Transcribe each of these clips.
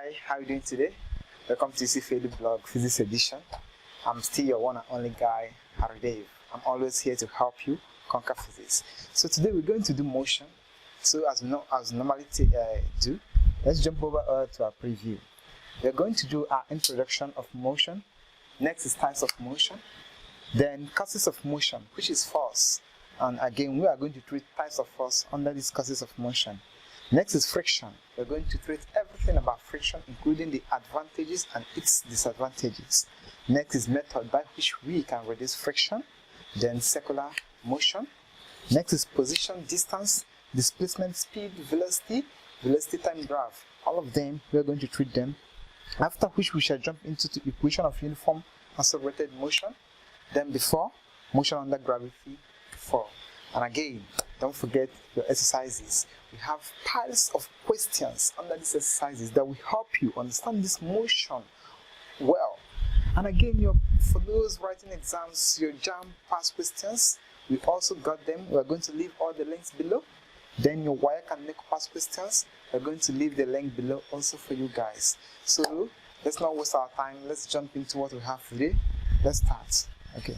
Hi, how are you doing today? Welcome to ISIFE EDUBLOG Physics Edition. I'm still your one and only guy, Harry Dave. I'm always here to help you conquer physics. So today we're going to do motion. So as normally do, let's jump over to our preview. We're going to do our introduction of motion. Next is types of motion. Then causes of motion, which is force. And again, we are going to treat types of force under these causes of motion. Next is friction. We're going to treat everything about friction, including the advantages and its disadvantages. Next is method by which we can reduce friction. Then circular motion. Next is position, distance, displacement, speed, velocity, velocity time graph. All of them, we're going to treat them. After which we shall jump into the equation of uniform accelerated motion. Then before, motion under gravity 4. And again, don't forget your exercises. We have piles of questions under these exercises that will help you understand this motion well. And again, for those writing exams, your JAM past questions, we also got them. We're going to leave all the links below. Then your wire can make past questions. We're going to leave the link below also for you guys. So let's not waste our time. Let's jump into what we have today. Let's start. Okay.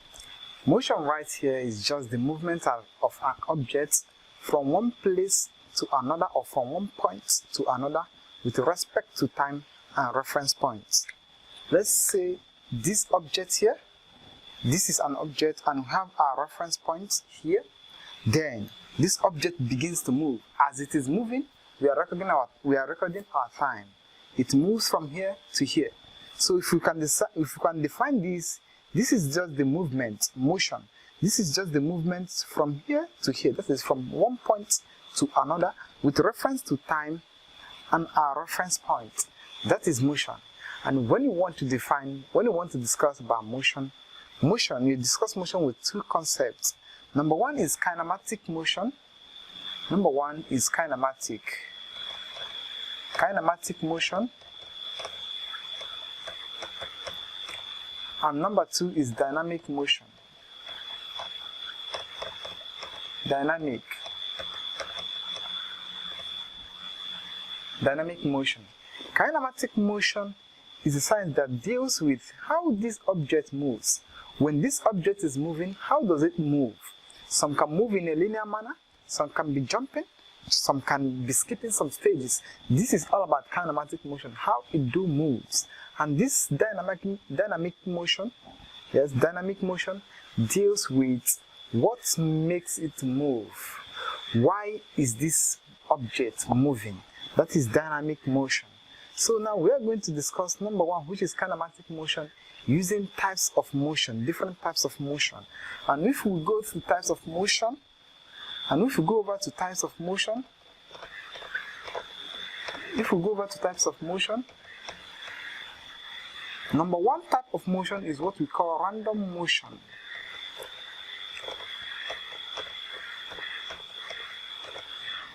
Motion right here is just the movement of an object from one place to another or from one point to another with respect to time and reference points. Let's say this object here, this is an object and we have our reference points here. Then this object begins to move. As it is moving, we are recording our time. It moves from here to here. So if you can define this, this is just the movement, motion. This is just the movement from here to here. That is from one point to another with reference to time and our reference point. That is motion. And when you want to discuss about motion, you discuss motion with two concepts. Number one is kinematic motion. Kinematic motion. And number two is dynamic motion. Dynamic motion. Kinematic motion is a science that deals with how this object moves. When this object is moving, how does it move? Some can move in a linear manner, some can be jumping, some can be skipping some stages. This is all about kinematic motion, how it moves. And this dynamic motion deals with what makes it move. Why is this object moving? That is dynamic motion. So now we are going to discuss number one, which is kinematic motion, using types of motion, different types of motion. And if we go to types of motion, number one type of motion is what we call random motion.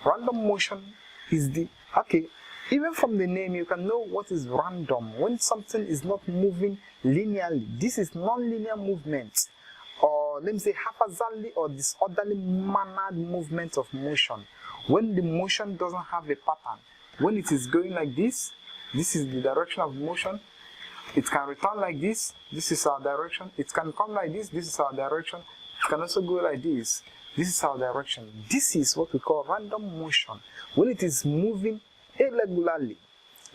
Random motion is even from the name you can know what is random. When something is not moving linearly, this is non-linear movement, or let me say haphazardly or disorderly mannered movement of motion. When the motion doesn't have a pattern, when it is going like this is the direction of motion. It can return like this is our direction. It can come like this is our direction. It can also go like this is our direction. This is what we call random motion. When it is moving irregularly.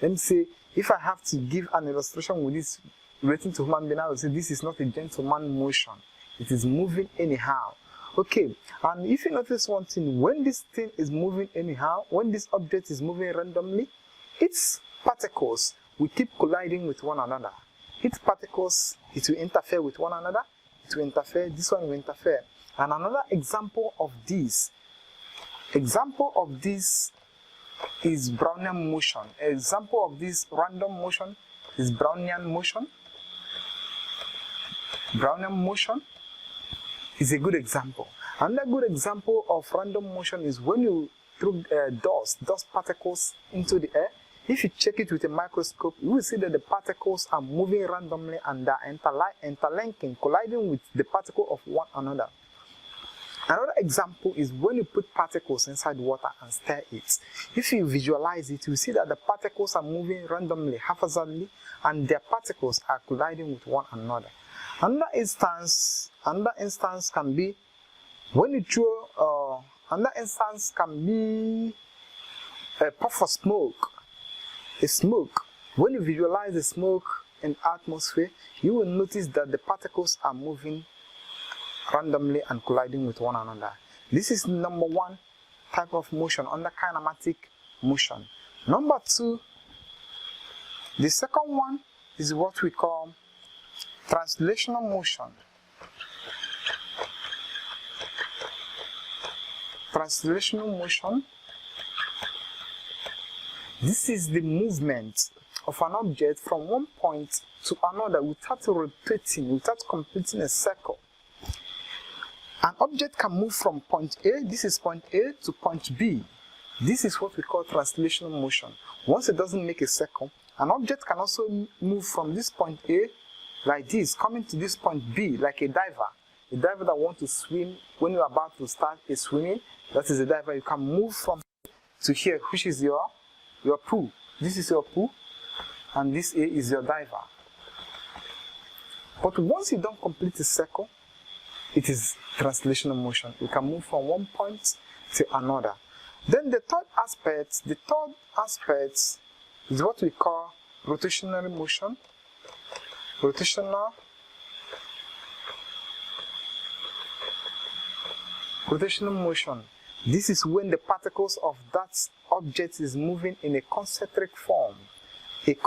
Let me say, if I have to give an illustration with this relating to human being, I would say this is not a gentleman motion. It is moving anyhow. Okay, and if you notice one thing, when this thing is moving anyhow, when this object is moving randomly, its particles will keep colliding with one another. Its particles, it will interfere with one another. It will interfere, this one will interfere. And another example of this is Brownian motion. An example of this random motion is Brownian motion. Brownian motion is a good example. Another good example of random motion is when you throw dust particles into the air. If you check it with a microscope, you will see that the particles are moving randomly and are interlinking, colliding with the particle of one another. Another example is when you put particles inside water and stir it. If you visualize it, you see that the particles are moving randomly, haphazardly, and their particles are colliding with one another. Another instance can be when you throw. Another instance can be a puff of smoke. A smoke. When you visualize the smoke in the atmosphere, you will notice that the particles are moving randomly and colliding with one another. This is number one type of motion under kinematic motion. Number two, the second one is what we call translational motion. Translational motion. This is the movement of an object from one point to another without rotating, without completing a circle. An object can move from point A, this is point A, to point B. This is what we call translational motion. Once it doesn't make a circle, an object can also move from this point A, like this, coming to this point B, like a diver. A diver that wants to swim, when you're about to start a swimming, that is a diver. You can move from to here, which is your pool. This is your pool, and this A is your diver. But once you don't complete a circle, it is translational motion. You can move from one point to another. Then the third aspect is what we call rotational motion. Rotational motion. This is when the particles of that object is moving in a concentric form. It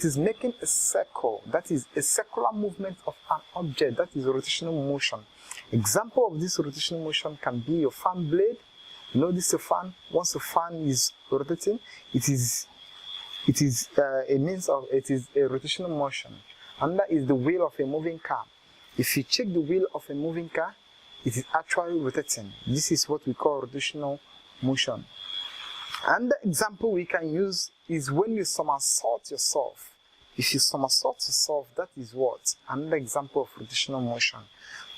is making a circle, that is a circular movement of an object, that is rotational motion. Example of this rotational motion can be your fan blade. You know, this is a fan. Once the fan is rotating, it is a rotational motion. And that is the wheel of a moving car. If you check the wheel of a moving car, it is actually rotating. This is what we call rotational motion. And the example we can use is when you somersault yourself. If you somersault yourself, that is what? Another example of rotational motion.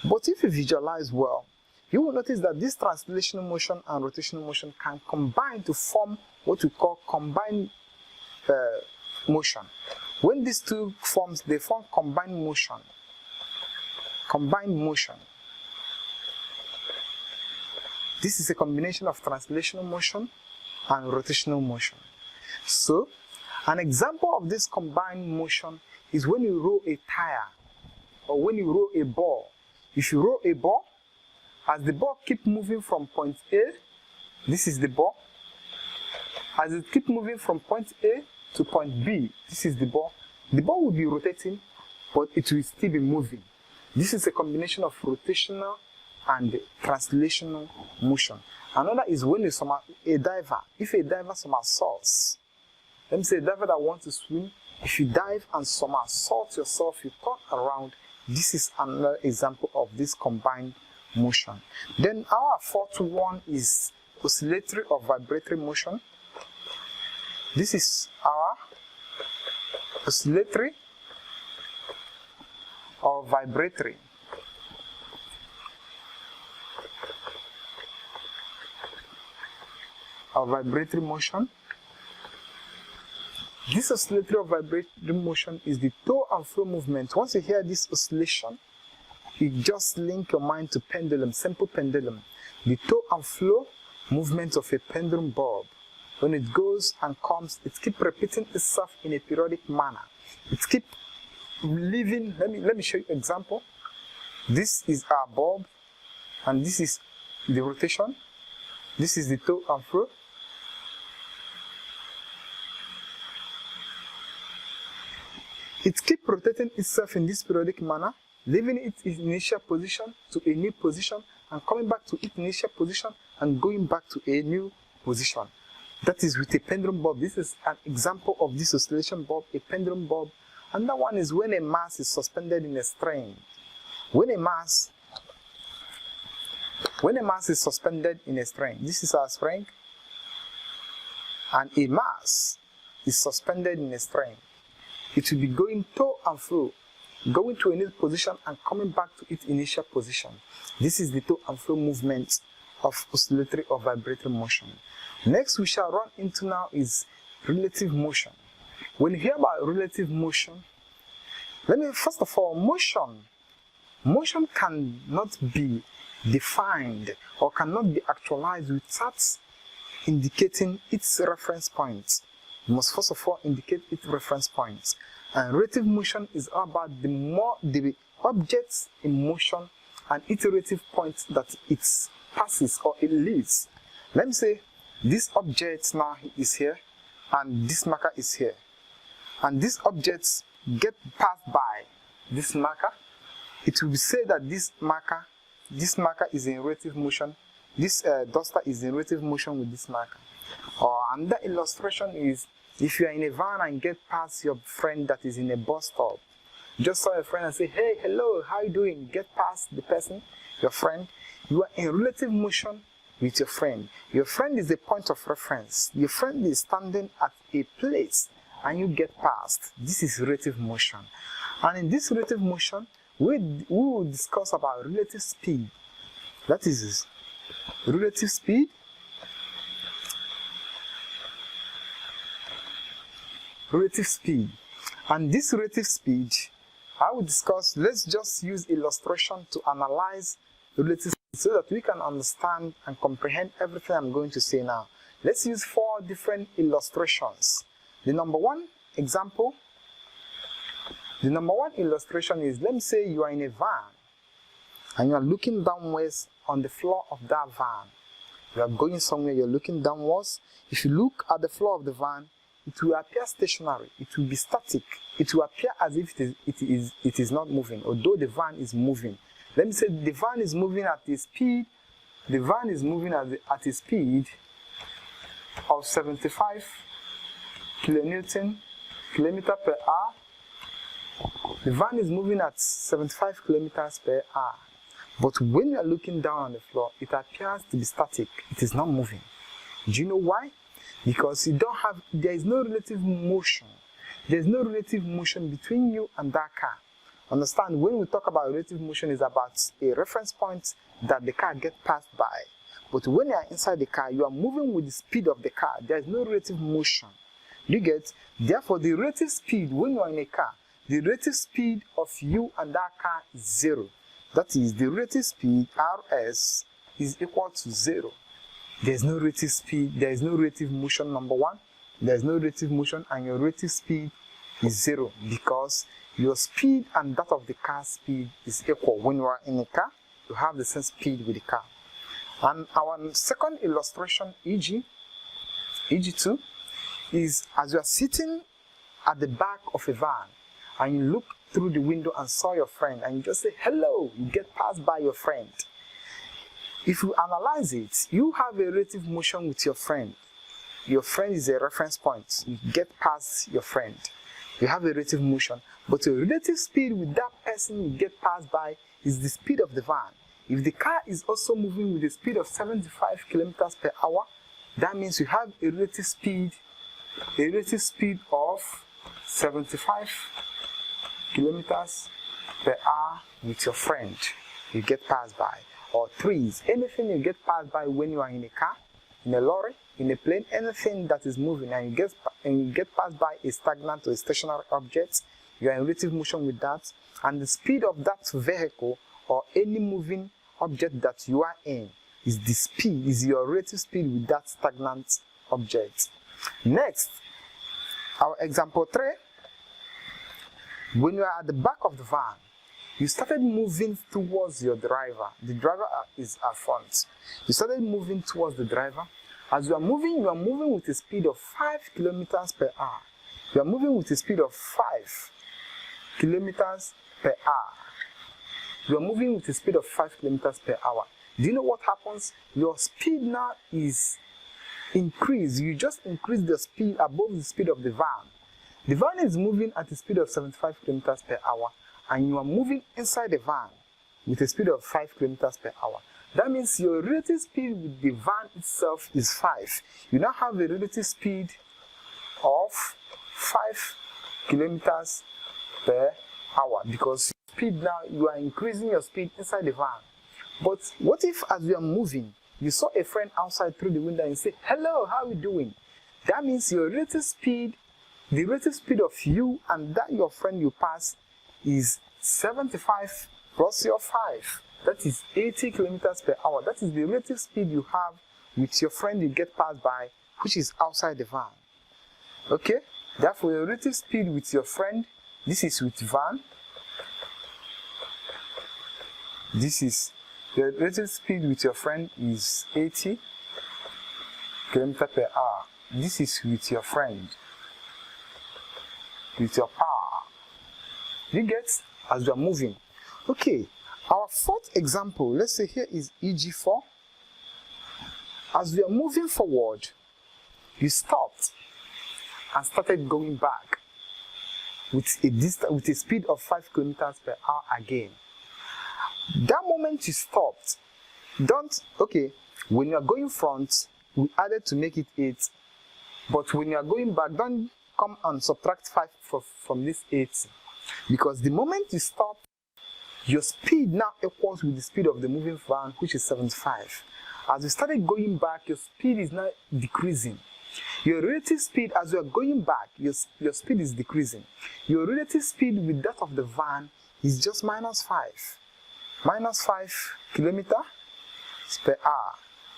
But if you visualize well, you will notice that this translational motion and rotational motion can combine to form what we call combined motion. When these two forms, they form combined motion. Combined motion. This is a combination of translational motion and rotational motion. So, an example of this combined motion is when you roll a tire or when you roll a ball. If you roll a ball, as the ball keeps moving from point A, this is the ball. As it keeps moving from point A to point B, this is the ball will be rotating, but it will still be moving. This is a combination of rotational and translational motion. Another is when a diver, if a diver somersaults, let me say a diver that wants to swim, if you dive and somersault yourself, you turn around, this is another example of this combined motion. Then our fourth one is oscillatory or vibratory motion. This is our oscillatory or vibratory. Or vibratory motion. This oscillatory or vibratory motion is the to and fro movement. Once you hear this oscillation, you just link your mind to pendulum, simple pendulum. The to and fro movement of a pendulum bulb. When it goes and comes, it keeps repeating itself in a periodic manner. It keeps living. Let me show you an example. This is our bulb, and this is the rotation. This is the to and fro. It keeps rotating itself in this periodic manner, leaving its initial position to a new position and coming back to its initial position and going back to a new position. That is with a pendulum bulb. This is an example of this oscillation bulb, a pendulum bulb. Another one is when a mass is suspended in a string. When a mass is suspended in a string, this is our string, and a mass is suspended in a string. It will be going to and fro. going to a new position and coming back to its initial position. This is the to and fro movement of oscillatory or vibratory motion. Next we shall run into now is relative motion. When you hear about relative motion, let me first of all, motion cannot be defined or cannot be actualized without indicating its reference points. You must first of all indicate its reference points. And relative motion is all about the objects in motion and its relative points that it passes or it leaves. Let me say this object now is here and this marker is here. And these objects get passed by this marker. It will be said that this marker is in relative motion. This duster is in relative motion with this marker. Or another illustration is if you are in a van and get past your friend that is in a bus stop. Just saw a friend and say, hey, hello, how you doing? Get past the person, your friend. You are in relative motion with your friend. Your friend is a point of reference. Your friend is standing at a place and you get past. This is relative motion. And in this relative motion, we will discuss about relative speed. That is relative speed. Relative speed. And this relative speed, I will discuss, let's just use illustration to analyze relative speed so that we can understand and comprehend everything I'm going to say now. Let's use 4 different illustrations. The number one illustration is, let me say you are in a van and you are looking downwards on the floor of that van. You are going somewhere, you're looking downwards. If you look at the floor of the van, it will appear stationary, it will be static, it will appear as if it is not moving, although the van is moving. Let me say the van is moving at a speed, at a speed of 75 kilometer per hour. The van is moving at 75 kilometers per hour. But when you are looking down on the floor, it appears to be static, it is not moving. Do you know why? Because there is no relative motion. There is no relative motion between you and that car. Understand, when we talk about relative motion, is about a reference point that the car gets passed by. But when you are inside the car, you are moving with the speed of the car. There is no relative motion. You get? Therefore, the relative speed when you are in a car, the relative speed of you and that car is 0. That is, the relative speed, Rs, is equal to 0. There is no relative speed, there is no relative motion, number one. There is no relative motion and your relative speed is 0 because your speed and that of the car's speed is equal. When you are in a car, you have the same speed with the car. And our second illustration, EG2, is as you are sitting at the back of a van and you look through the window and saw your friend and you just say, hello, you get passed by your friend. If you analyze it, you have a relative motion with your friend. Your friend is a reference point. You get past your friend. You have a relative motion. But your relative speed with that person you get passed by is the speed of the van. If the car is also moving with a speed of 75 kilometers per hour, that means you have a relative speed of 75 kilometers per hour with your friend. You get passed by. Or trees, anything you get passed by when you are in a car, in a lorry, in a plane, anything that is moving and you get passed by a stagnant or a stationary object, you are in relative motion with that, and the speed of that vehicle or any moving object that you are in is your relative speed with that stagnant object. Next, our example 3, when you are at the back of the van, you started moving towards your driver. The driver is at front. You started moving towards the driver. As you are moving with a speed of 5 kilometers per hour. You are moving with a speed of 5 kilometers per hour. You are moving with a speed of 5 kilometers per hour. Do you know what happens? Your speed now is increased. You just increase the speed above the speed of the van. The van is moving at a speed of 75 kilometers per hour. And you are moving inside the van with a speed of 5 kilometers per hour. That means your relative speed with the van itself is 5. You now have a relative speed of 5 kilometers per hour, because speed now, you are increasing your speed inside the van. But what if as you are moving, you saw a friend outside through the window and say, hello, how are you doing? That means your relative speed, the relative speed of you and that your friend you pass is 75 plus your 5. That is 80 kilometers per hour. That is the relative speed you have with your friend you get passed by, which is outside the van. Okay? Therefore, your relative speed with your friend, this is with van. This is the relative speed with your friend is 80 km per hour. This is with your friend, with your power. You get as you are moving. Okay, our fourth example, let's say here is EG4. As we are moving forward, you stopped and started going back with a speed of 5 kilometers per hour again. That moment you stopped, when you are going front, we added to make it 8. But when you are going back, don't come and subtract 5 from this 8. Because the moment you stop, your speed now equals with the speed of the moving van, which is 75. As you started going back, your speed is now decreasing. Your relative speed as you are going back, your speed is decreasing. Your relative speed with that of the van is just minus 5. Minus 5 kilometers per hour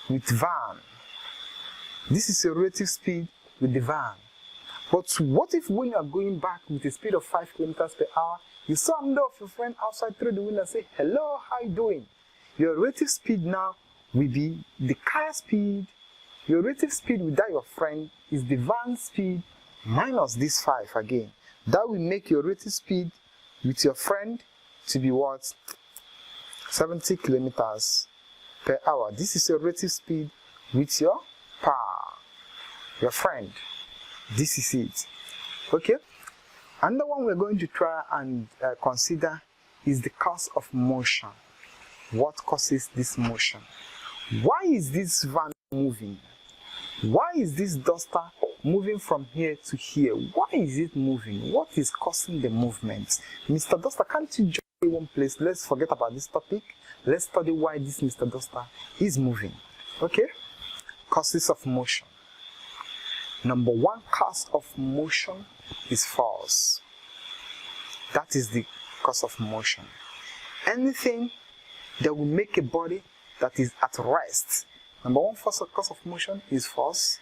with van. This is your relative speed with the van. But what if when you are going back with a speed of 5 kilometers per hour, you saw another of your friend outside through the window and say, hello, how are you doing? Your relative speed now will be the car speed. Your relative speed with that your friend is the van speed minus this 5 again. That will make your relative speed with your friend to be what? 70 kilometers per hour. This is your relative speed with your power, your friend. This is it. Okay? Another one we're going to try and consider is the cause of motion. What causes this motion? Why is this van moving? Why is this duster moving from here to here? Why is it moving? What is causing the movement? Mr. Duster, can't you join in one place? Let's forget about this topic. Let's study why this Mr. Duster is moving. Okay? Causes of motion. Number one cause of motion is force. That is the cause of motion. Anything that will make a body that is at rest. Number one cause of motion is force.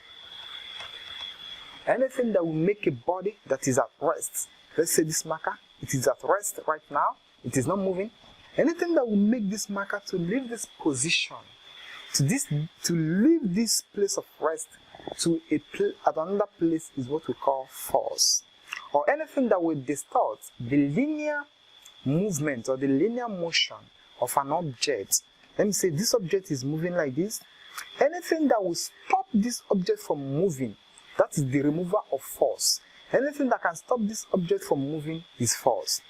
Anything that will make a body that is at rest. Let's say this marker, it is at rest right now. It is not moving. Anything that will make this marker to leave this position, to leave this place of rest to at another place is what we call force. Or anything that will distort the linear movement or the linear motion of an object. Let me say this object is moving like this. Anything that will stop this object from moving, that is the removal of force. Anything that can stop this object from moving is force.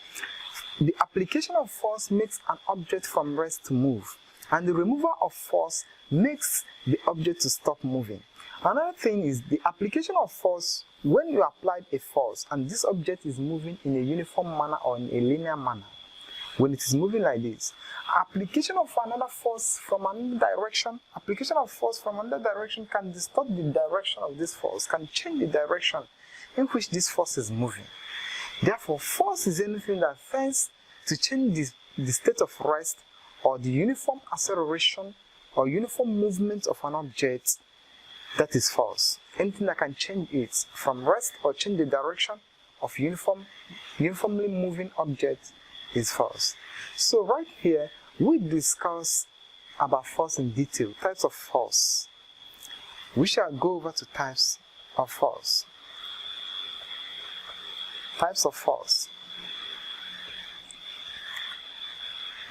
The application of force makes an object from rest to move, and the removal of force makes the object to stop moving. Another thing is the application of force. When you applied a force and this object is moving in a uniform manner or in a linear manner, when it is moving like this, application of another force from another direction, can distort the direction of this force, can change the direction in which this force is moving. Therefore, force is anything that tends to change the state of rest or the uniform acceleration or uniform movement of an object. That is force. Anything that can change it from rest or change the direction of uniformly moving object is force. So right here, we discuss about force in detail, types of force. We shall go over to types of force. Types of force.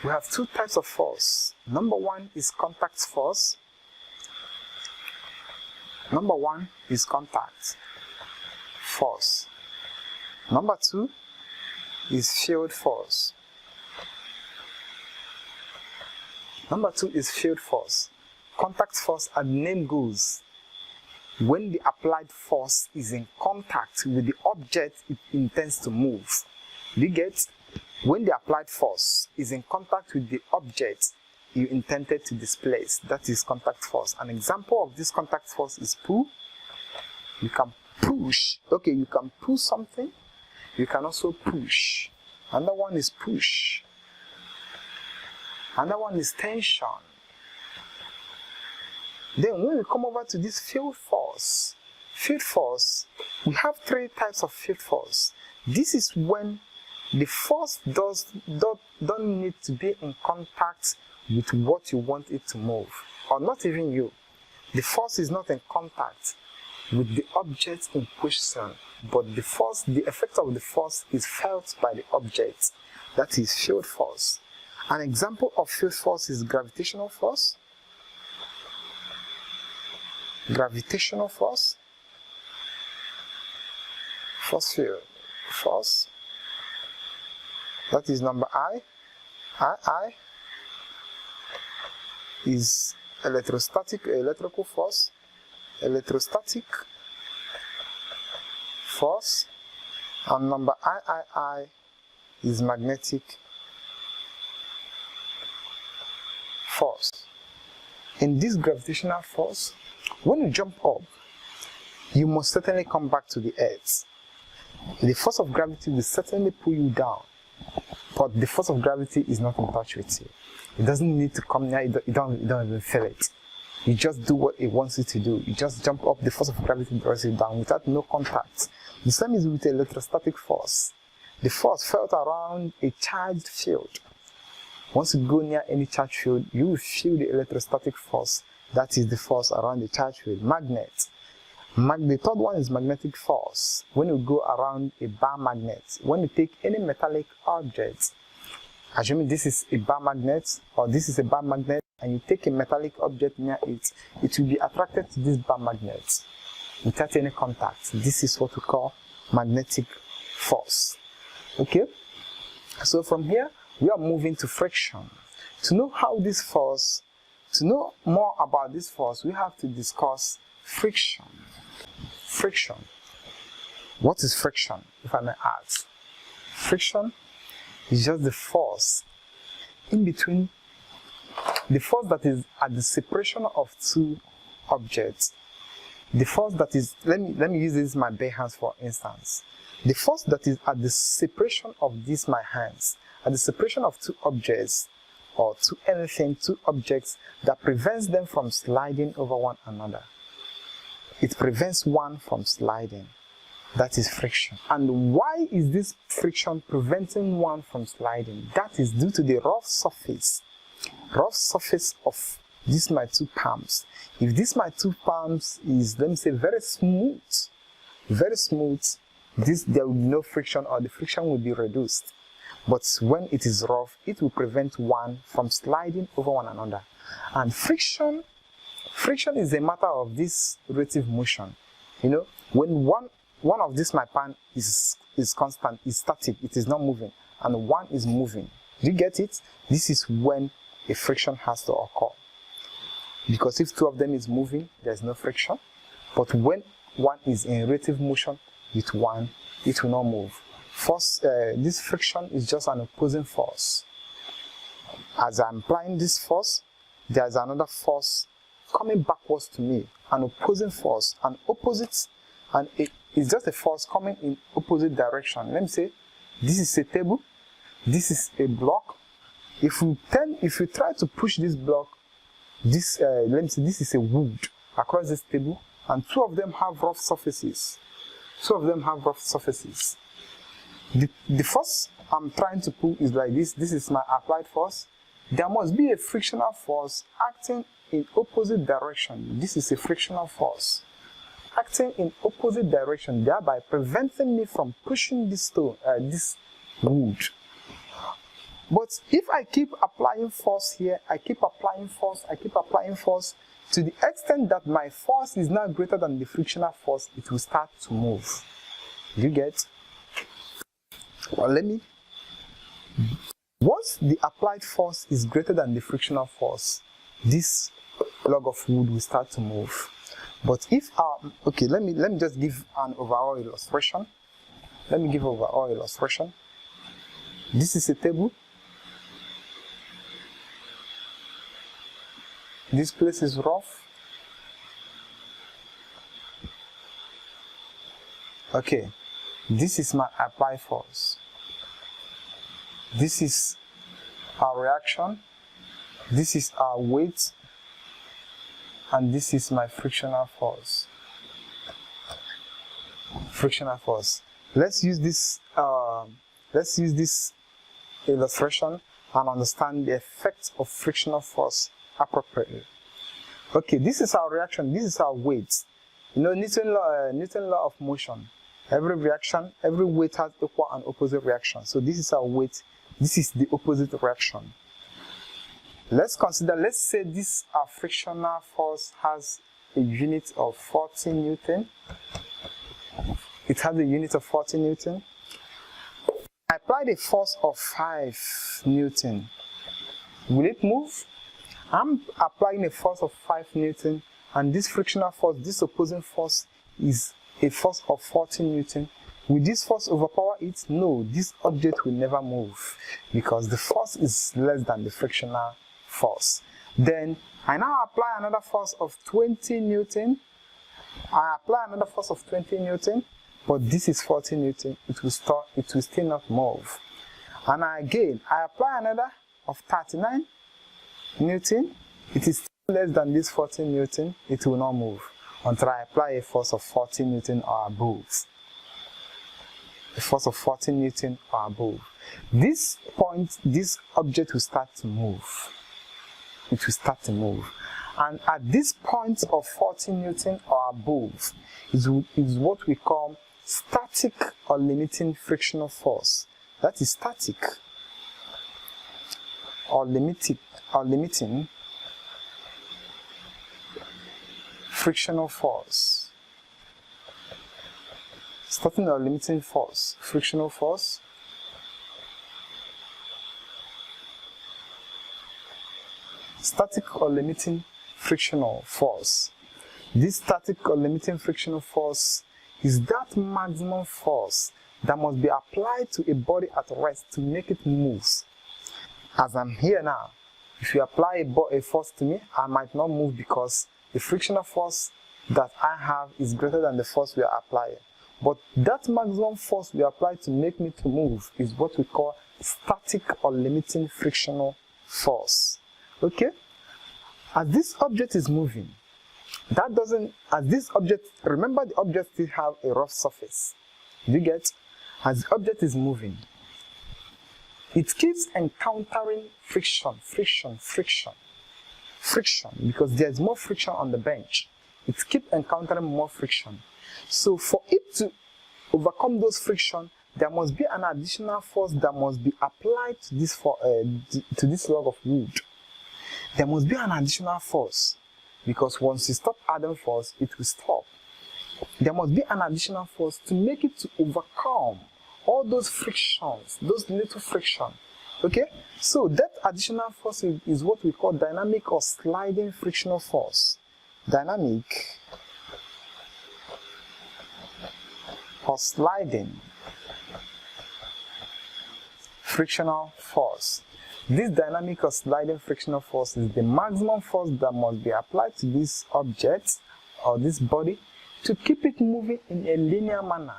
We have two types of force. Number one is contact force. Number one is contact force. Number two is field force. Number two is field force. Contact force, as the name goes, when the applied force is in contact with the object it intends to move. You get? when the applied force is in contact with the object you intended to displace. That is contact force. An example of this contact force is pull. You can push. Okay, you can pull something. You can also push. Another one is push. Another one is tension. Then when we come over to this field force, we have three types of field force. This is when the force don't need to be in contact with what you want it to move, or not even you. The force is not in contact with the object in question, but the effect of the force is felt by the object. That is field force. An example of field force is gravitational force. Gravitational force. Force field. Force. That is number I. I is electrical force. Electrostatic force. And number I is magnetic force. In this gravitational force, when you jump up, you must certainly come back to the earth. The force of gravity will certainly pull you down, but the force of gravity is not in touch with you. It doesn't need to come near you, you don't even feel it. You just do what it wants you to do. You just jump up, the force of gravity draws you down without no contact. The same is with electrostatic force. The force felt around a charged field. Once you go near any charged field, you will feel the electrostatic force. That is the force around the charged field. Magnet. The third one is magnetic force. When you go around a bar magnet, when you take any metallic object, assuming this is a bar magnet or this is a bar magnet, and you take a metallic object near it, it will be attracted to this bar magnet without any contact. This is what we call magnetic force. Okay? So from here, we are moving to friction. To know how this force, to know more about this force, we have to discuss friction. Friction. What is friction, if I may ask? Friction is just the force in between, the force that is at the separation of two objects. The force that is, let me use this my bare hands for instance. The force that is at the separation of these my hands, at the separation of two objects, or two objects, that prevents them from sliding over one another. It prevents one from sliding. That is friction. And why is this friction preventing one from sliding? That is due to the rough surface of these my two palms. If this my two palms is, let me say, very smooth, there will be no friction, or the friction will be reduced. But when it is rough, it will prevent one from sliding over one another. And friction is a matter of this relative motion. You know, when one of this my pan is constant, is static, it is not moving, and one is moving. Do you get it? This is when a friction has to occur. Because if two of them is moving, there's no friction. But when one is in relative motion with one, it will not move. Force, this friction is just an opposing force. As I'm applying this force, there's another force coming backwards to me, an opposing force, an opposite, and it is just a force coming in opposite direction. Let me say, this is a table, this is a block. If you try to push this block, this let me say this is a wood across this table, and two of them have rough surfaces. The force I'm trying to pull is like this. This is my applied force. There must be a frictional force acting in opposite direction. This is a frictional force acting in opposite direction, thereby preventing me from pushing this stone, this wood. But if I keep applying force here, I keep applying force to the extent that my force is now greater than the frictional force, it will start to move. Do you get? Well, once the applied force is greater than the frictional force, this log of wood will start to move. But if okay, let me just give an overall illustration. This is a table. This place is rough. Okay, this is my applied force. This is our reaction. This is our weight. And this is my frictional force. Frictional force. Let's use this illustration and understand the effects of frictional force appropriately. Okay, this is our reaction. This is our weight. You know, Newton law of motion. Every reaction, every weight has equal and opposite reaction. So this is our weight. This is the opposite reaction. Let's say this frictional force has a unit of 40 Newton. It has a unit of 40 Newton. I applied a force of 5 Newton. Will it move? I'm applying a force of 5 Newton, and this frictional force, this opposing force, is a force of 40 Newton. Will this force overpower it? No, this object will never move because the force is less than the frictional force. Then I now apply another force of 20 Newton. I apply another force of 20 Newton, but this is 40 Newton. It will still not move. And again, I apply another of 39 Newton. It is still less than this 40 Newton. It will not move until I apply a force of 40 Newton or above. A force of 40 Newton or above. This point, this object will start to move. It will start to move. And at this point of 40 Newton or above is what we call static or limiting frictional force. That is static or limiting frictional force. Static or limiting force, frictional force. Static or limiting frictional force. This static or limiting frictional force is that maximum force that must be applied to a body at rest to make it move. As I'm here now, if you apply a force to me, I might not move because the frictional force that I have is greater than the force we are applying. But that maximum force we apply to make me to move is what we call static or limiting frictional force. Okay? As this object is moving, remember the object still have a rough surface. You get? As the object is moving, it keeps encountering friction, because there's more friction on the bench. It keeps encountering more friction. So for it to overcome those friction, there must be an additional force that must be applied to this log of wood. There must be an additional force, because once you stop adding force, it will stop. There must be an additional force to make it to overcome all those frictions, those little friction. Okay? So that additional force is what we call dynamic or sliding frictional force. Dynamic or sliding frictional force. This dynamic or sliding frictional force is the maximum force that must be applied to this object or this body to keep it moving in a linear manner.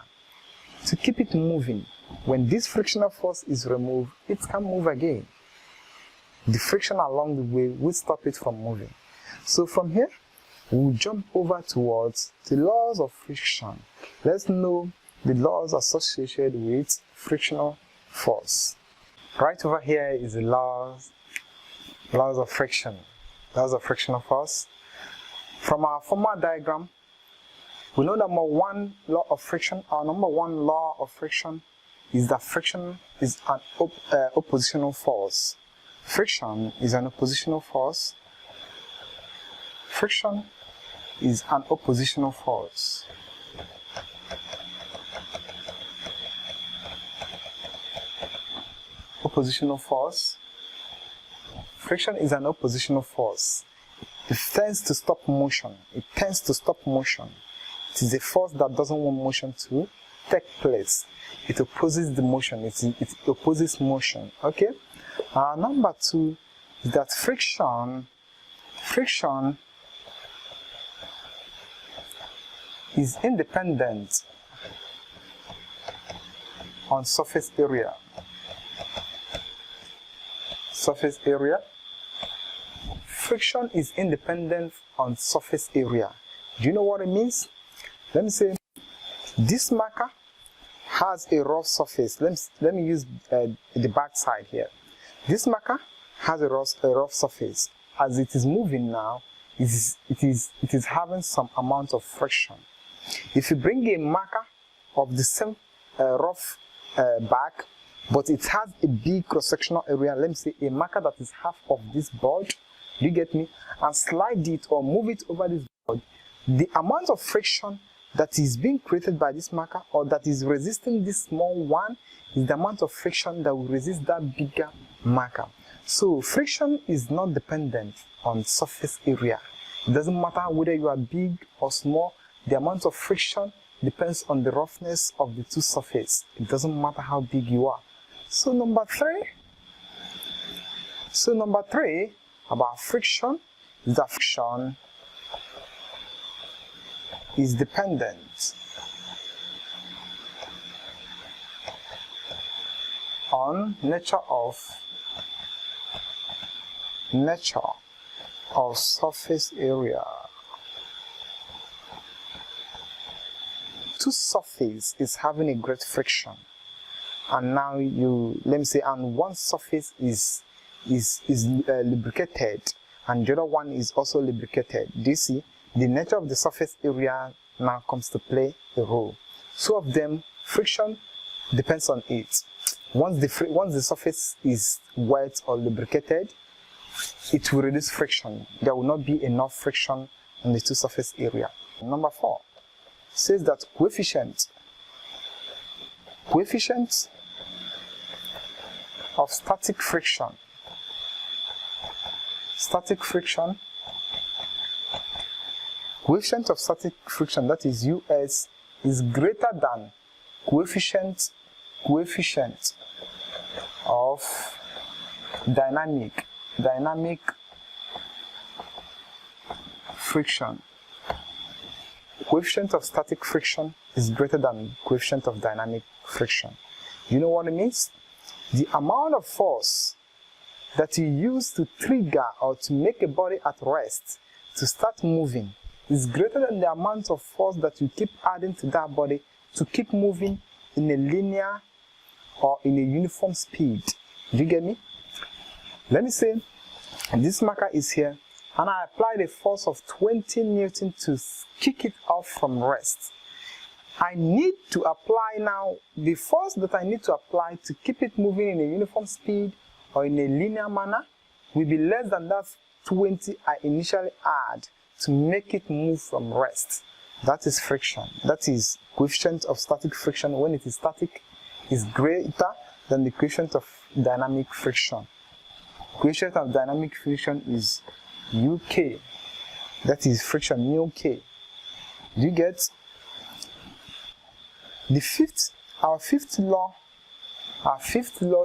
To keep it moving. When this frictional force is removed, it can move again. The friction along the way will stop it from moving. So from here, we'll jump over towards the laws of friction. Let's know the laws associated with frictional force. Right over here is the laws of friction. Laws of frictional force. From our former diagram, we know number one law of friction. Our number one law of friction is that friction is an oppositional force. Friction is an oppositional force. Friction is an oppositional force. Oppositional force. Friction is an oppositional force. It tends to stop motion. It tends to stop motion. It is a force that doesn't want motion to takes place. It opposes the motion. It opposes motion. Okay. Number 2 is that friction is independent on surface area. Surface area. Friction is independent on surface area. Do you know what it means? Let me say this marker has a rough surface. Let me use the back side here. This marker has a rough surface. As it is moving now, it is having some amount of friction. If you bring a marker of the same rough back, but it has a big cross-sectional area, let me say a marker that is half of this board, do you get me? And slide it or move it over this board, the amount of friction that is being created by this marker or that is resisting this small one is the amount of friction that will resist that bigger marker. So friction is not dependent on surface area. It doesn't matter whether you are big or small, the amount of friction depends on the roughness of the two surfaces. It doesn't matter how big you are. So number 3 about friction is that friction is dependent on nature of surface area. Two surfaces is having a great friction, and now let me say, and one surface is lubricated and the other one is also lubricated. Do you see? The nature of the surface area now comes to play a role. Two of them, friction depends on it. Once the surface is wet or lubricated, it will reduce friction. There will not be enough friction on the two surface area. Number 4 says that coefficient of static friction. Coefficient of static friction, that is US, is greater than coefficient of dynamic friction. Coefficient of static friction is greater than coefficient of dynamic friction. You know what it means? The amount of force that you use to trigger or to make a body at rest to start moving is greater than the amount of force that you keep adding to that body to keep moving in a linear or in a uniform speed. Do you get me? Let me say this marker is here and I applied a force of 20 Newton to kick it off from rest. I need to apply now the force that I need to apply to keep it moving in a uniform speed or in a linear manner will be less than that 20 I initially add to make it move from rest. That is friction. That is coefficient of static friction when it is static is greater than the coefficient of dynamic friction. Coefficient of dynamic friction is UK. That is friction mu K. Do you get? Our fifth law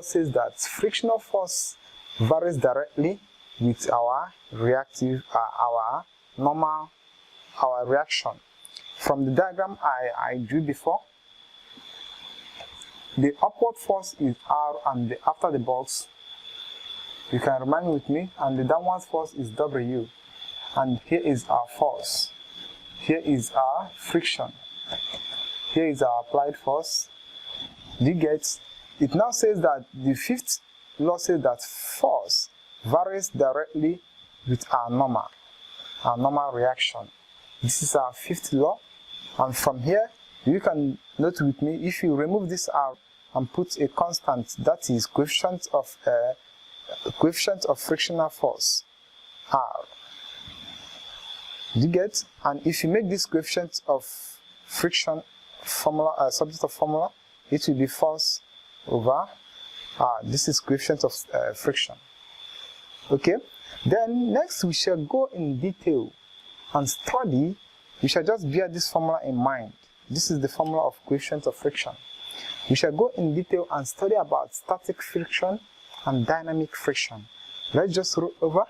says that frictional force varies directly with our reaction. From the diagram I drew before, the upward force is R and after the box, you can remind with me, and the downward force is W. And here is our force. Here is our friction. Here is our applied force. Do you get? It now says that the fifth law says that force varies directly with our normal reaction. This is our fifth law. And from here, you can note with me, if you remove this R and put a constant, that is coefficient of frictional force, R. Do you get? And if you make this coefficient of friction formula, subject of formula, it will be force over R. This is coefficient of friction. Okay? Then next we shall go in detail and study. We shall just bear this formula in mind. This is the formula of coefficient of friction. We shall go in detail and study about static friction and dynamic friction. Let's just roll over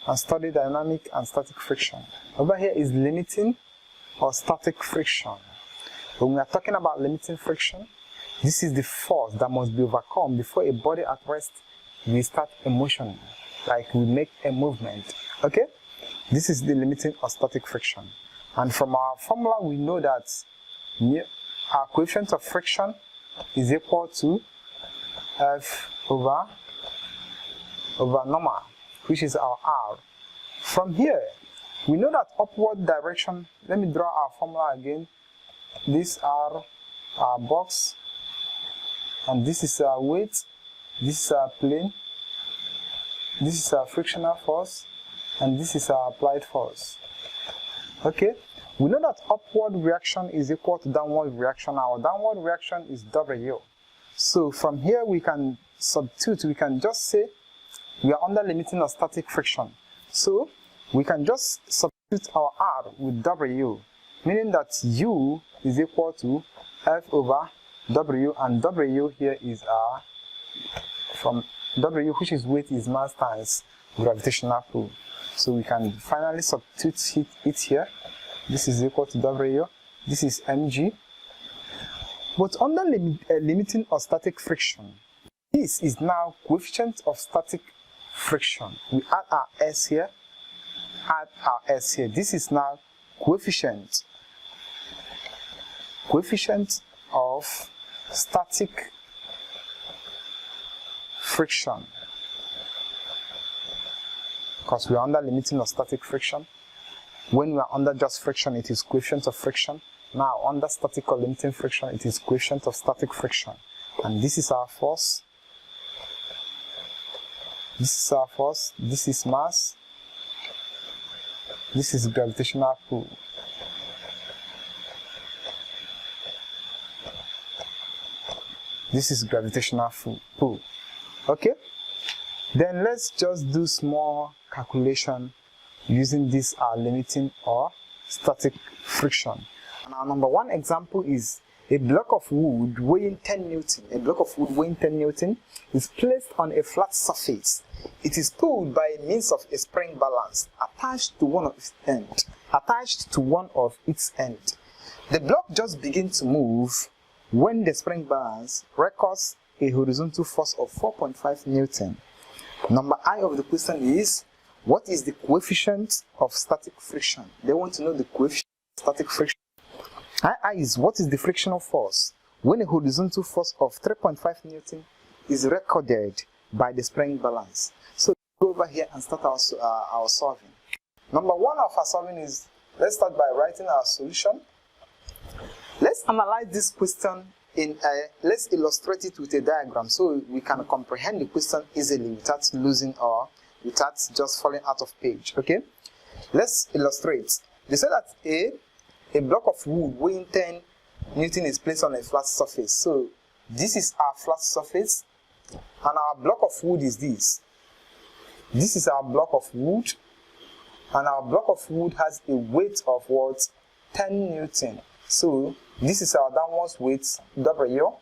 and study dynamic and static friction. Over here is limiting or static friction. When we are talking about limiting friction, this is the force that must be overcome before a body at rest will start a motion, like we make a movement. Okay? This is the limiting or static friction. And from our formula, we know that our coefficient of friction is equal to F over normal, which is our R. From here, we know that upward direction, let me draw our formula again. These are our box, and this is our weight, this is our plane, this is our frictional force, and this is our applied force. Okay? We know that upward reaction is equal to downward reaction. Our downward reaction is W. So from here we can substitute, we can just say we are under limiting or static friction. So we can just substitute our R with W, meaning that U is equal to F over W, and W here is our, from W, which is weight, is mass times gravitational pull. So we can finally substitute it here. This is equal to W, this is mg. But under limiting or static friction, this is now coefficient of static friction. We add our S here, add our S here. This is now coefficient of static friction. Because we are under limiting or static friction. When we are under just friction, it is coefficient of friction. Now, under static or limiting friction, it is coefficient of static friction. And this is our force. This is our force. This is mass. This is gravitational pull. This is gravitational pull. Okay? Then let's just do small calculation using this limiting or static friction. And our number one example is a block of wood weighing 10 Newton. A block of wood weighing 10 Newton is placed on a flat surface. It is pulled by means of a spring balance attached to one of its ends. The block just begins to move when the spring balance records a horizontal force of 4.5 Newton. Number I of the question is, what is the coefficient of static friction? They want to know the coefficient of static friction. I is, what is the frictional force when a horizontal force of 3.5 Newton is recorded by the spring balance? So go over here and start our solving. Number one of our solving is, let's start by writing our solution. Let's analyze this question let's illustrate it with a diagram so we can comprehend the question easily without losing or without just falling out of page. Okay? Let's illustrate. They said that a block of wood weighing 10 Newton is placed on a flat surface. So this is our flat surface, and our block of wood is this. This is our block of wood, and our block of wood has a weight of what? 10 Newton. So this is our downwards weight W,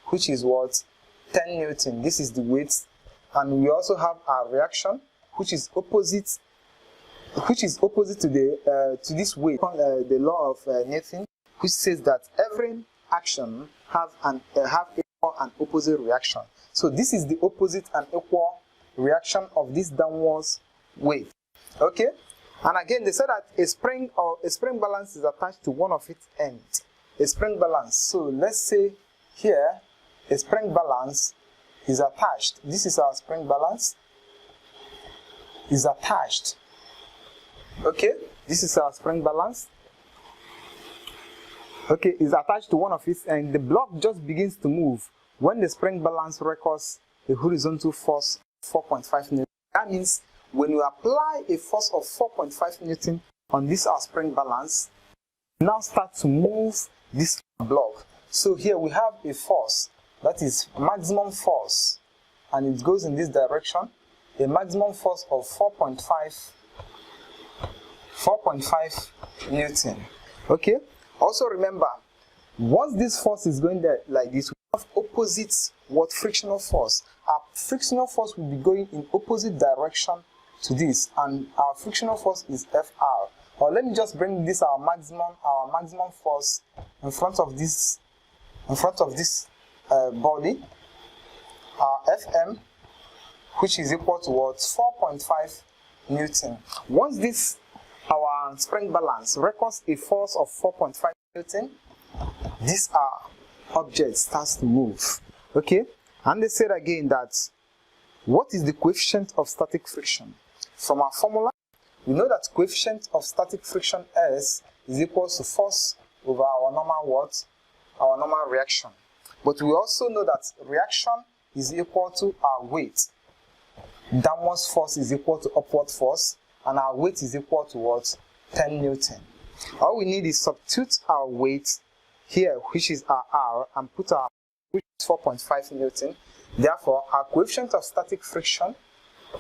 which is what? 10 Newton. This is the weight, and we also have our reaction, which is opposite to this weight. The law of Newton, which says that every action have equal and opposite reaction. So this is the opposite and equal reaction of this downwards weight. Okay? And again, they said that a spring balance is attached to one of its ends. A spring balance. So let's say here a spring balance is attached. This is our spring balance. Is attached. Okay, this is our spring balance. Okay, is attached to one of its ends. The block just begins to move when the spring balance records a horizontal force of 4.5 Newton. That means when you apply a force of 4.5 Newton on this our spring balance, now start to move this block. So here we have a force that is maximum force, and it goes in this direction. A maximum force of 4.5 Newton. Okay. Also remember, Once this force is going there like this, we have opposite what frictional force. Our frictional force will be going in opposite direction to this, and our frictional force is Fr. Or let me just bring this our maximum force in front of this body, our Fm, which is equal to what? 4.5 Newton. Once this our spring balance records a force of 4.5 Newton, this object starts to move. Okay, and they said again that what is the coefficient of static friction? From our formula, we know that coefficient of static friction S is equal to force over our normal what? Our normal reaction. But we also know that reaction is equal to our weight. Downward force is equal to upward force, and our weight is equal to what? 10 Newton. All we need is substitute our weight here, which is our R, and put our which is 4.5 Newton. Therefore, our coefficient of static friction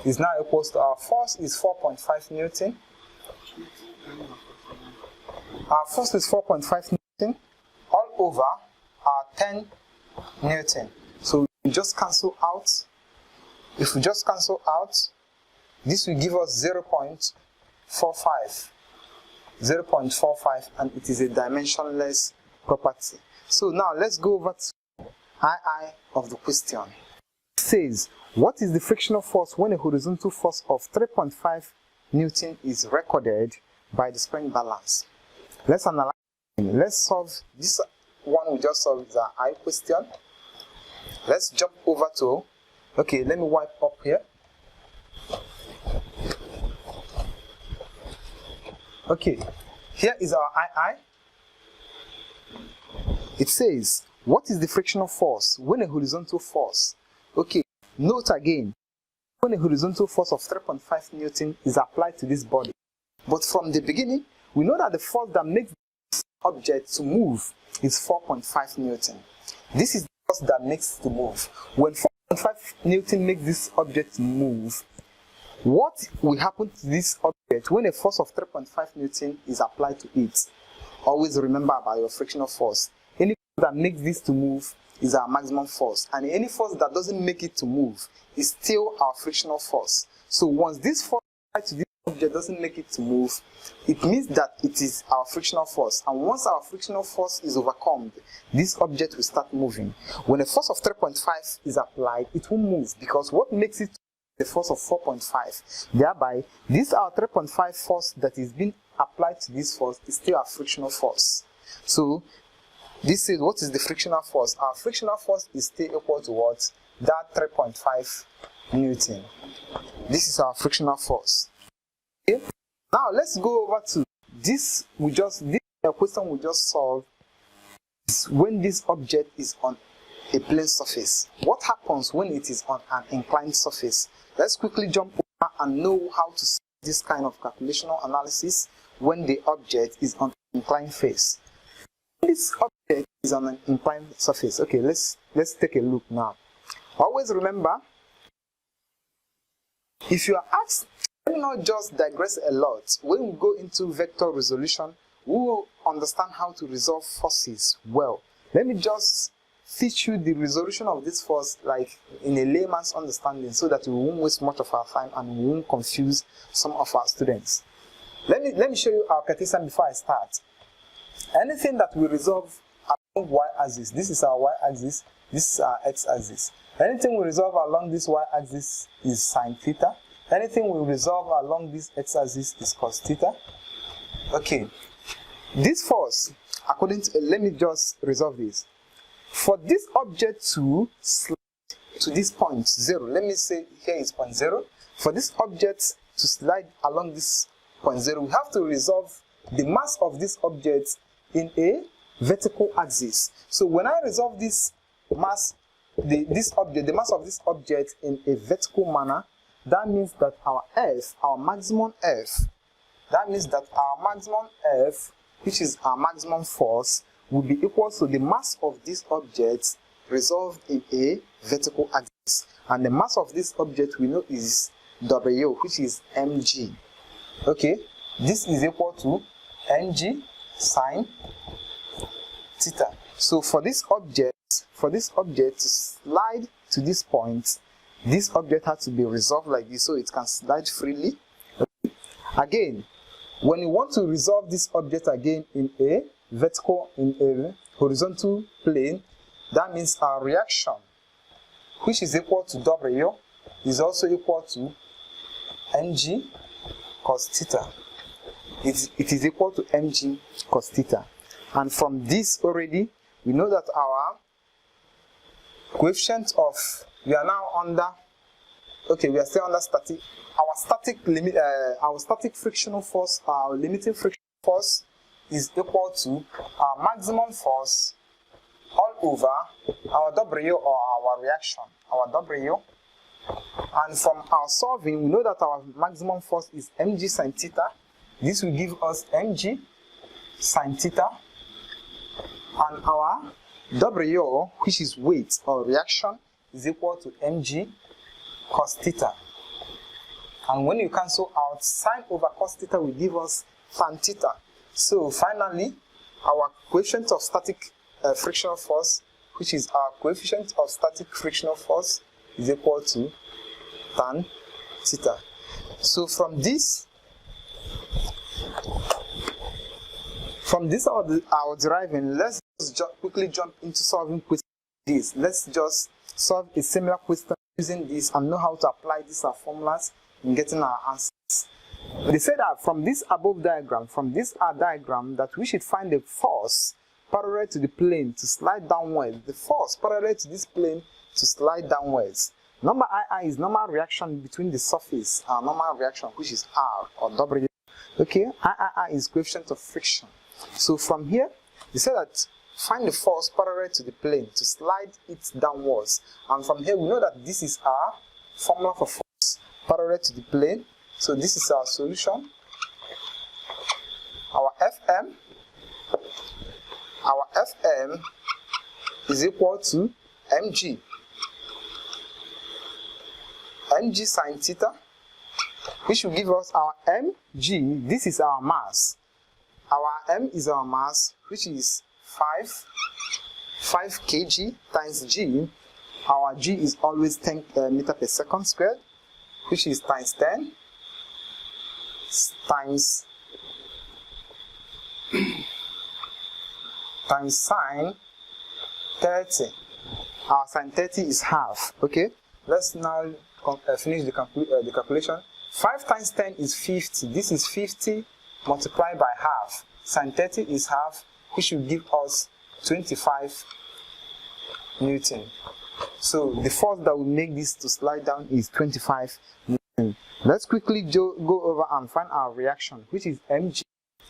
is now equal to our force is 4.5 Newton. Our force is 4.5 Newton all over our 10 Newton. So we just cancel out. If we just cancel out, this will give us 0.45. 0.45, and it is a dimensionless property. So now let's go over to II of the question. It says, what is the frictional force when a horizontal force of 3.5 Newton is recorded by the spring balance? Let's analyze. Let's solve this one. We just solved the I question. Let's jump over to, okay, let me wipe up here. Okay, here is our II. It says, what is the frictional force when a horizontal force? Okay, note again, when a horizontal force of 3.5 Newton is applied to this body. But from the beginning, we know that the force that makes this object to move is 4.5 Newton. This is the force that makes it to move. When 4.5 Newton makes this object move, what will happen to this object when a force of 3.5 Newton is applied to it? Always remember about your frictional force. Any force that makes this to move is our maximum force, and any force that doesn't make it to move is still our frictional force. So once this force applied to this object doesn't make it to move, it means that it is our frictional force, and once our frictional force is overcome, this object will start moving. When a force of 3.5 is applied, it will move, because what makes it the force of 4.5. Thereby, this our 3.5 force that is being applied to this force is still our frictional force. So this is what is the frictional force. Our frictional force is still equal to what? That 3.5 Newton. This is our frictional force. Okay? Now let's go over to this. This question we just solved is when this object is on a plane surface. What happens when it is on an inclined surface? Let's quickly jump over and know how to solve this kind of calculational analysis when the object is on an inclined face. When this object is on an inclined surface. Okay, let's take a look now. Always remember, if you are asked, let me not just digress a lot. When we go into vector resolution, we will understand how to resolve forces well. Let me just teach you the resolution of this force like in a layman's understanding, so that we won't waste much of our time and we won't confuse some of our students. Let me show you our Cartesian before I start. Anything that we resolve along y-axis, this is our y-axis, this is our x-axis. Anything we resolve along this y-axis is sine theta. Anything we resolve along this x-axis is cos theta. Okay, this force, according to, let me just resolve this. For this object to slide to this point 0, let me say here is point 0. For this object to slide along this point 0, we have to resolve the mass of this object in a vertical axis. So when I resolve this mass, the mass of this object in a vertical manner, that means that our F, our maximum F, which is our maximum force, will be equal to the mass of this object resolved in a vertical axis. And the mass of this object we know is W, which is mg. Okay, this is equal to mg sine theta. So for this object to slide to this point, this object has to be resolved like this so it can slide freely. Again, when you want to resolve this object again in a horizontal plane, that means our reaction, which is equal to W, is also equal to mg cos theta. It is equal to mg cos theta. And from this already, we know that our coefficient of, we are now under, okay, we are still under static. Our static frictional force, our limiting frictional force, is equal to our maximum force all over our W, or our reaction, our W. And from our solving, we know that our maximum force is mg sin theta. This will give us mg sin theta. And our W, which is weight or reaction, is equal to mg cos theta. And when you cancel out, sine over cos theta will give us tan theta. So finally, our coefficient of static frictional force, which is our coefficient of static frictional force, is equal to tan theta. So from this our deriving, let's just quickly jump into solving this. Let's just solve a similar question using this and know how to apply these formulas in getting our answers. They say that from this above diagram, that we should find a force parallel to the plane to slide downwards. The force parallel to this plane to slide downwards. Number II is normal reaction between the surface and normal reaction, which is R or W. Okay, III is coefficient of friction. So from here, they say that find the force parallel to the plane to slide it downwards. And from here, we know that this is our formula for force parallel to the plane. So this is our solution. Our Fm is equal to mg sin theta, which will give us our mg. This is our mass. Our m is our mass, which is 5 kg times g. Our g is always 10 meter per second squared, which is times 10 times sine 30. Our sine 30 is half. Okay, let's now finish the calculation. 5 times 10 is 50. This is 50 multiplied by half. Sine 30 is half, which will give us 25 Newton. So the force that will make this to slide down is 25 Newton. Let's quickly go over and find our reaction, which is mg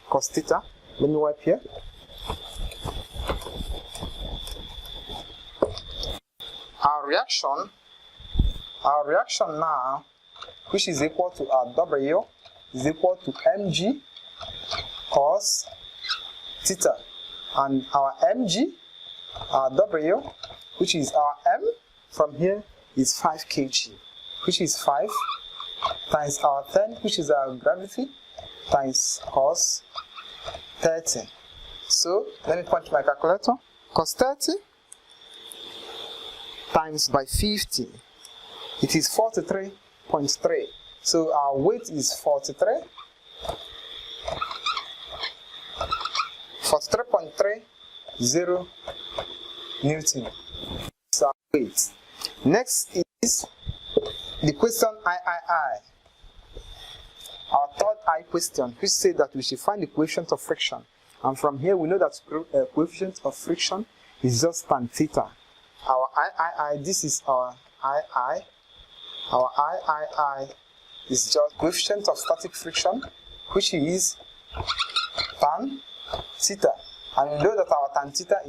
cos theta. Let me wipe here. Our reaction now, which is equal to our W, is equal to mg cos theta. And our mg, our W, which is our m from here, is 5 kg, which is 5 times our 10, which is our gravity, times cos 30. So let me punch my calculator. Cos 30 times by 50, it is 43.3. So our weight is 43.30 Newton. So our weight. Next is the question III. Our third I question, which says that we should find the coefficient of friction. And from here we know that coefficient of friction is just tan theta. Our III, this is our II. Our III is just coefficient of static friction, which is tan theta. And we know that our tan theta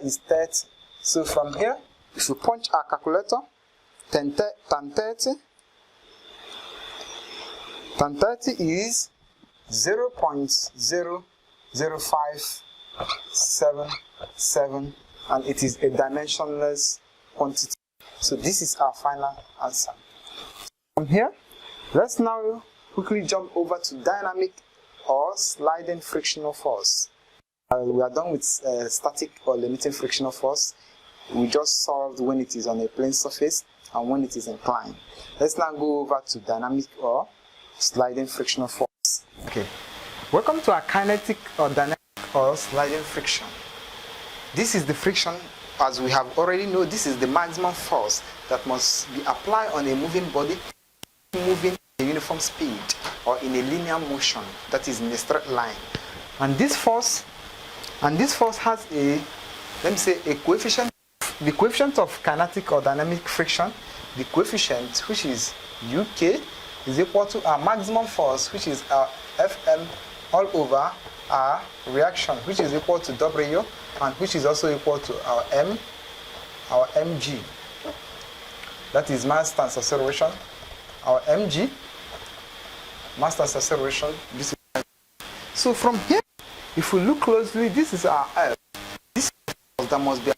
is 30. So from here, if you punch our calculator, tan 30 is 0.00577, and it is a dimensionless quantity. So this is our final answer. From here, let's now quickly jump over to dynamic or sliding frictional force. We are done with static or limiting frictional force. We just solved when it is on a plane surface and when it is inclined. Let's now go over to dynamic or sliding frictional force. Okay, welcome to our kinetic or dynamic or sliding friction. This is the friction, as we have already know. This is the maximum force that must be applied on a moving body moving at a uniform speed or in a linear motion, that is in a straight line. And this force has a, let me say, a coefficient, the coefficient of kinetic or dynamic friction. The coefficient, which is UK, is equal to our maximum force, which is our Fm, all over our reaction, which is equal to W, and which is also equal to our M, our mg. That is mass times acceleration. Our mg, mass times acceleration. This is. So from here, if we look closely, this is our F. This is the force that must be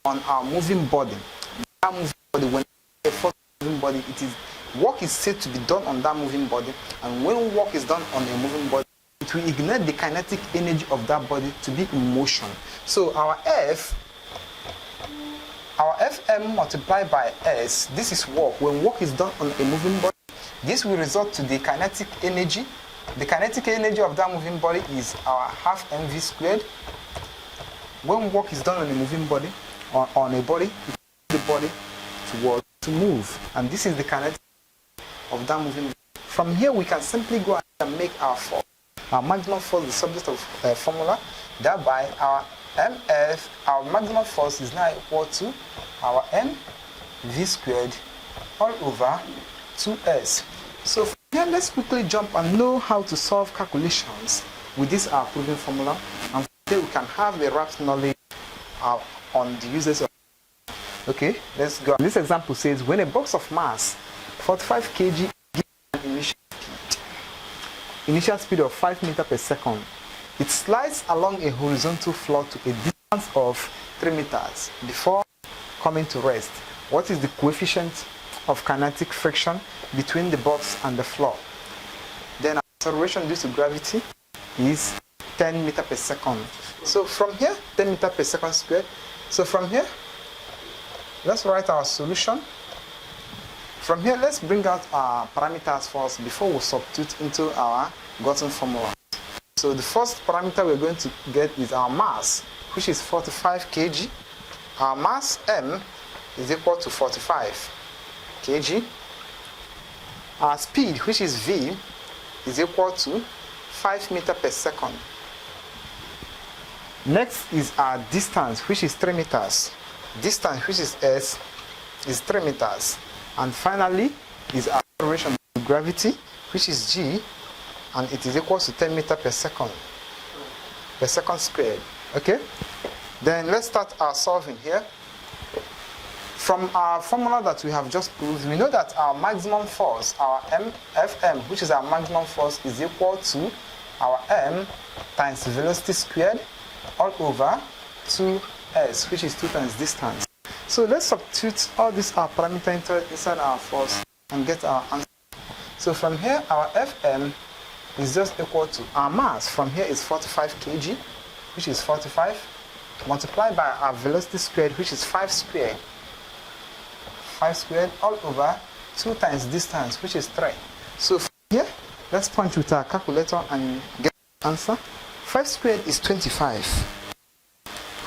on our moving body. That moving body, when a force moving body, work is said to be done on that moving body, and when work is done on a moving body, it will ignite the kinetic energy of that body to be in motion. So our Fm multiplied by S, this is work. When work is done on a moving body, this will result to the kinetic energy. The kinetic energy of that moving body is our half mv squared. When work is done on a moving body, or on a body, it the body to work, to move. And this is the kinetic of that moving body. From here, we can simply go and make our force. Our maximum force, the subject of formula. Thereby, our mf, our maximum force, is now equal to our mv squared all over 2s. So from here, let's quickly jump and know how to solve calculations with this our proven formula. And from here, we can have a rapt knowledge on the uses of. Okay, let's go. This example says when a box of mass 45 kg gives an initial speed of 5 meters per second, it slides along a horizontal floor to a distance of 3 meters before coming to rest. What is the coefficient of kinetic friction between the box and the floor? Then acceleration due to gravity is 10 meters per second. So from here, 10 meters per second squared. So from here, let's write our solution. From here, let's bring out our parameters first before we substitute into our gotten formula. So the first parameter we're going to get is our mass, which is 45 kg. Our mass m is equal to 45 kg. Our speed, which is v, is equal to 5 meters per second. Next is our distance, which is 3 meters. Distance, which is s, is 3 meters. And finally is our acceleration to gravity, which is g, and it is equal to 10 meters per second squared. Okay? Then let's start our solving here. From our formula that we have just proved, we know that our maximum force, our Fm, which is our maximum force, is equal to our m times velocity squared all over 2s, which is 2 times distance. So let's substitute all these parameters inside our force and get our answer. So from here, our Fm is just equal to our mass. From here is 45 kg, which is 45, multiplied by our velocity squared, which is 5 squared. 5 squared all over 2 times distance, which is 3. So from here, let's punch with our calculator and get the answer. 5 squared is 25,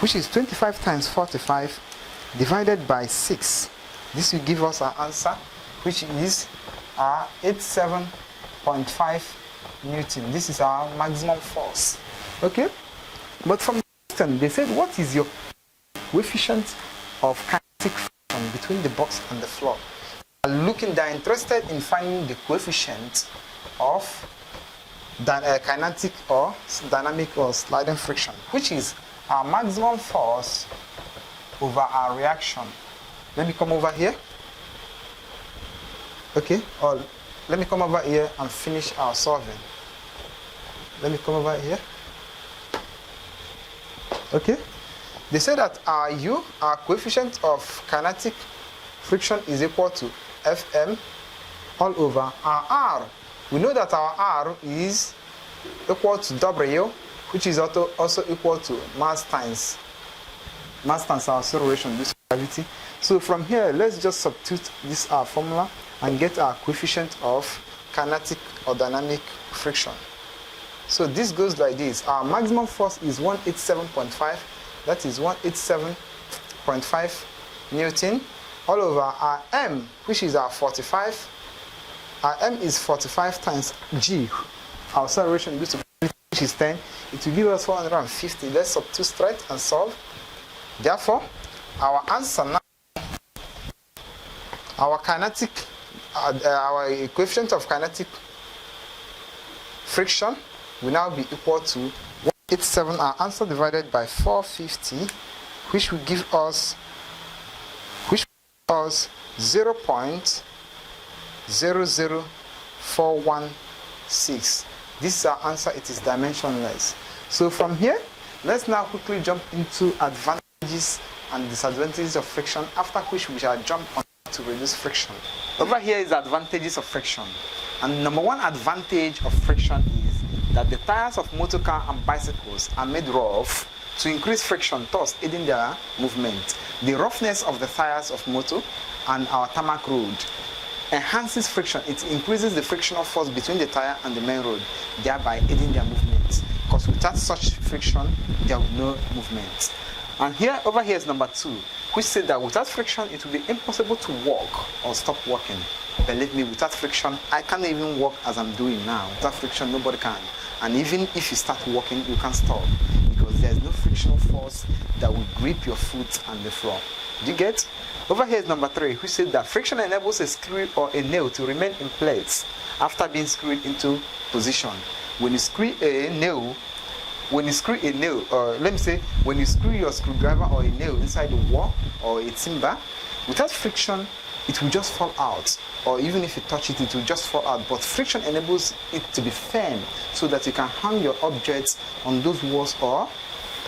which is 25 times 45 divided by 6. This will give us our answer, which is our 87.5 Newton. This is our maximum force. Okay? But from the question, they said, what is your coefficient of kinetic friction between the box and the floor? They're interested in finding the coefficient of kinetic or dynamic or sliding friction, which is our maximum force over our reaction. Let me come over here. Okay, or let me come over here and finish our solving. Let me come over here. Okay, they say that our coefficient of kinetic friction is equal to Fm all over our R. We know that our R is equal to W, which is also equal to mass times our acceleration due to gravity. So from here, let's just substitute this formula and get our coefficient of kinetic or dynamic friction. So this goes like this. Our maximum force is 187.5. That is 187.5 Newton all over our M, which is our 45. Our M is 45 times G, our acceleration due to gravity, which is 10. It will give us 450. Let's substitute straight and solve. Therefore, our answer now, our coefficient of kinetic friction will now be equal to 187, our answer divided by 450, which will give us 0.00416. This is our answer. It is dimensionless. So from here, let's now quickly jump into advantages and disadvantages of friction, after which we shall jump on to reduce friction. Over here is advantages of friction. And number one advantage of friction is that the tires of motor car and bicycles are made rough to increase friction, thus aiding their movement. The roughness of the tires of motor and our tarmac road enhances friction. It increases the frictional force between the tire and the main road, thereby aiding their movement. Because without such friction, there will be no movement. And over here is number two, which said that without friction, it will be impossible to walk or stop walking. Believe me, without friction, I can't even walk as I'm doing now. Without friction, nobody can. And even if you start walking, you can't stop, because there's no frictional force that will grip your foot and the floor. Do you get? Over here is number three, which said that friction enables a screw or a nail to remain in place after being screwed into position. When you screw a nail, or let me say, when you screw your screwdriver or a nail inside the wall or a timber, without friction, it will just fall out, or even if you touch it, it will just fall out. But friction enables it to be firm so that you can hang your objects on those walls or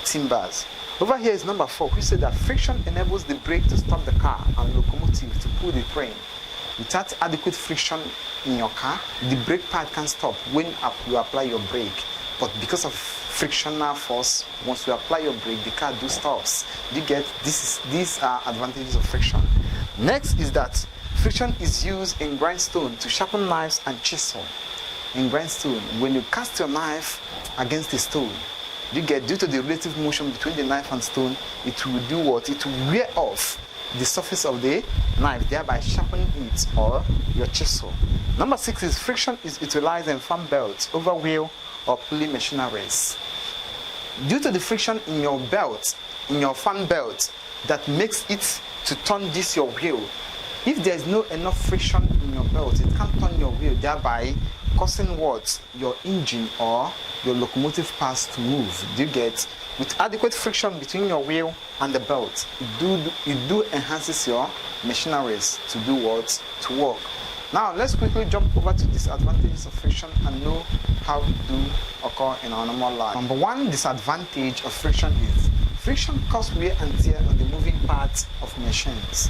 timbers. Over here is number four, which said that friction enables the brake to stop the car and locomotive to pull the train. Without adequate friction in your car, the brake pad can stop when you apply your brake. But because of frictional force, once you apply your brake, the car stops. You get these are advantages of friction. Next is that friction is used in grindstone to sharpen knives and chisel. In grindstone, when you cast your knife against a stone, you get, due to the relative motion between the knife and stone, it will do what? It will wear off the surface of the knife, thereby sharpening it or your chisel. Number six is friction is utilized in fan belts, over wheel or pulley machineries. Due to the friction in your belt, in your fan belt, that makes it to turn your wheel. If there is no enough friction in your belt, it can't turn your wheel, thereby causing what? Your engine or your locomotive parts to move. Do you get? With adequate friction between your wheel and the belt, it do enhances your machineries to do what? To work. Now let's quickly jump over to disadvantages of friction and know how it do occur in our normal life. Number one disadvantage of friction is friction causes wear and tear on the moving parts of machines.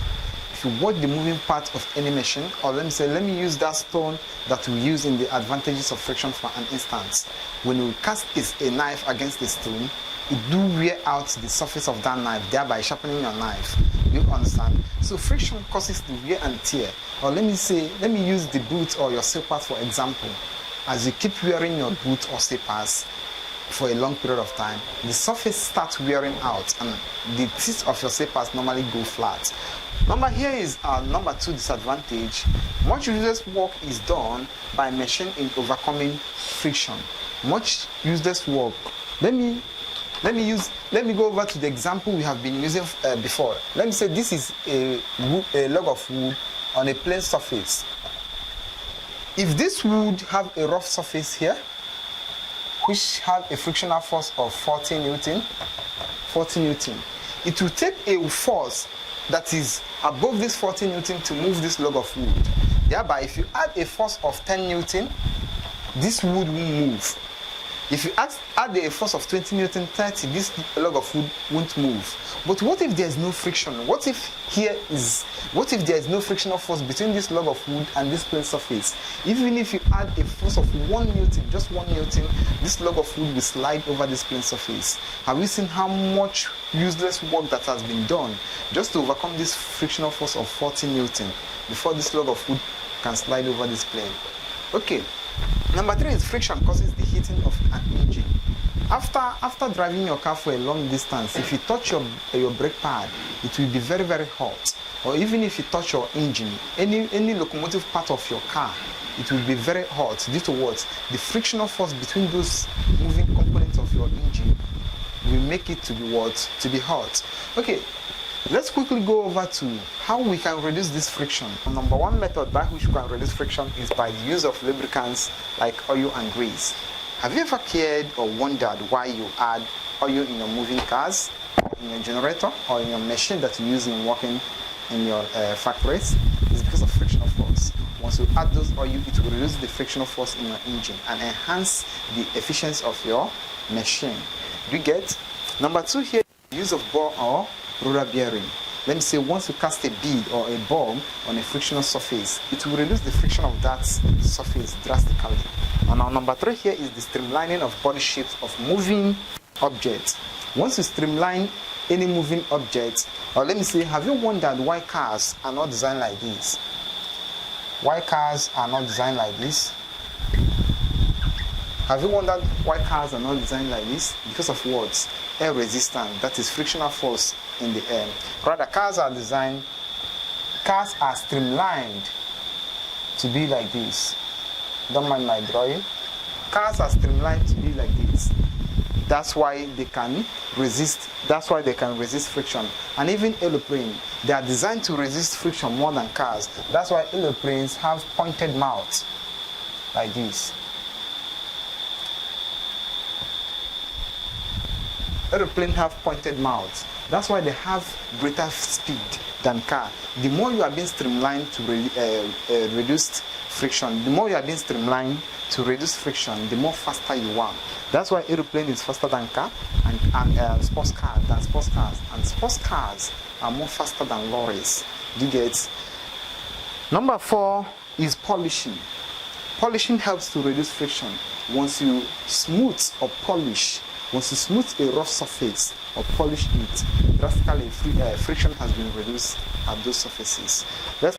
If you watch the moving part of any machine, or let me use that stone that we use in the advantages of friction for an instance. When we cast a knife against a stone, it do wear out the surface of that knife, thereby sharpening your knife. You understand? So friction causes the wear and tear. Or let me use the boot or your slippers for example. As you keep wearing your boot or slippers for a long period of time, the surface starts wearing out and the teeth of your slippers normally go flat. Here is our number two disadvantage. Much useless work is done by machine in overcoming friction. Much useless work. Let me go over to the example we have been using before. Let me say this is a log of wood on a plain surface. If this wood have a rough surface here, which have a frictional force of 40 Newton, it will take a force that is above this 40 Newton to move this log of wood. Thereby, if you add a force of 10 Newton, this wood will move. If you add a force of 20 Newton 30, this log of wood won't move. But what if there's no friction? What if there is no frictional force between this log of wood and this plane surface? Even if you add a force of 1 Newton, just 1 Newton, this log of wood will slide over this plane surface. Have you seen how much useless work that has been done just to overcome this frictional force of 40 Newton before this log of wood can slide over this plane? Okay. Number 3 is friction causes the heating of an engine. After driving your car for a long distance, if you touch your brake pad, it will be very, very hot. Or even if you touch your engine, any locomotive part of your car, it will be very hot due to what? The frictional force between those moving components of your engine will make it to be what? To be hot. Okay. Let's quickly go over to how we can reduce this friction. Number 1 method by which we can reduce friction is by the use of lubricants like oil and grease. Have you ever cared or wondered why you add oil in your moving cars, in your generator, or in your machine that you use in working in your factories? It's because of frictional force. Once you add those oil, it will reduce the frictional force in your engine and enhance the efficiency of your machine. Do you get? Number 2 here, the use of ball or roller bearing. Let me say, once you cast a bead or a ball on a frictional surface, it will reduce the friction of that surface drastically. And now number 3 here is the streamlining of body shapes of moving objects. Once you streamline any moving object, or let me say, have you wondered why cars are not designed like this? Why cars are not designed like this? Have you wondered why cars are not designed like this? Because of what? Air resistance, that is frictional force in the air. Rather, cars are streamlined to be like this. Don't mind my drawing. Cars are streamlined to be like this. That's why they can resist friction. And even aeroplanes, they are designed to resist friction more than cars. That's why aeroplanes have pointed mouths like this. Aeroplanes have pointed mouths. That's why they have greater speed than car. The more you are being streamlined to reduce friction, the more faster you are. That's why aeroplane is faster than car and sports cars. And sports cars are more faster than lorries. Do you get? Number 4 is polishing. Polishing helps to reduce friction. Once you smooth a rough surface or polish it, drastically friction has been reduced at those surfaces. Let's